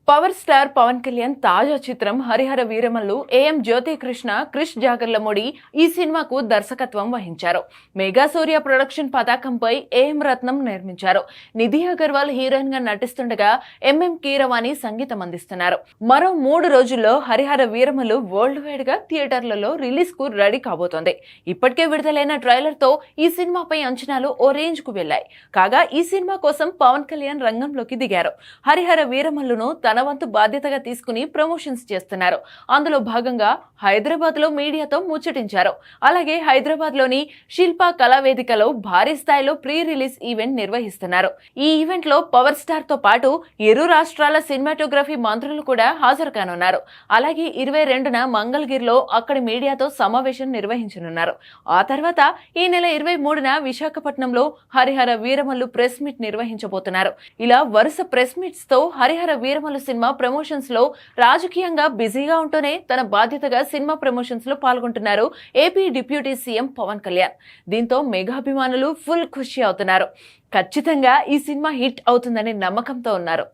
Power star Pawan Kalyan తాజా చిత్రం Harihara Veeramallu AM Jyothi Krishna Krish Jagarlamudi ఈ సినిమాకు దర్శకత్వం వహించారు. మెగా సూర్య ప్రొడక్షన్ పతాకంపై ఏఎం రత్నం నిర్మించారు. నిధి అగర్వాల్ హీరోయిన్ గా నటిస్తుండగా ఎంఎం కీరవాణి సంగీతం అందిస్తున్నారు. మరో 3 రోజుల్లో హరిహర వీరమల్లు వరల్డ్ వైడ్ గా థియేటర్లలో రిలీజ్ కు రెడీ కాబోతోంది. ఇప్పటికే విడుదలైన ట్రైలర్ తో ఈ సినిమాపై అంచనాలు ఓ రేంజ్ కు వెళ్లాయి. కాగా ఈ సినిమా కోసం పవన్ కళ్యాణ్ రంగంలోకి దిగారు. హరిహర వీరమల్లును తన వంతు బాధ్యతగా తీసుకుని ప్రమోషన్స్ చేస్తున్నారు. అందులో భాగంగా హైదరాబాద్ లో మీడియాతో ముచ్చటించారు. అలాగే హైదరాబాద్ లోని శిల్పా కళావేదికలో భారీ స్థాయిలో ప్రీ రిలీజ్ ఈవెంట్ నిర్వహిస్తున్నారు. ఈ ఈవెంట్ లో పవర్ స్టార్ తో పాటు ఇరు రాష్ట్రాల సినిమాటోగ్రఫీ మంత్రులు కూడా హాజరు కానున్నారు. అలాగే 22న మంగళగిరిలో అక్కడి మీడియాతో సమావేశం నిర్వహించనున్నారు. ఆ తర్వాత ఈ నెల 23న విశాఖపట్నంలో హరిహర వీరమల్లు ప్రెస్ మీట్ నిర్వహించబోతున్నారు. ఇలా వరుస ప్రెస్ మీట్స్ తో హరిహర వీరమల్లు సినిమా ప్రమోషన్స్ లో రాజకీయంగా బిజీగా ఉంటూనే తన బాధ్యతగా సినిమా ప్రమోషన్స్ లో పాల్గొంటున్నారు AP deputy CM Pawan Kalyan. దీంతో మెగా అభిమానులు ఫుల్ ఖుషి అవుతున్నారు. ఖచ్చితంగా ఈ సినిమా హిట్ అవుతుందనే నమ్మకంతో ఉన్నారు.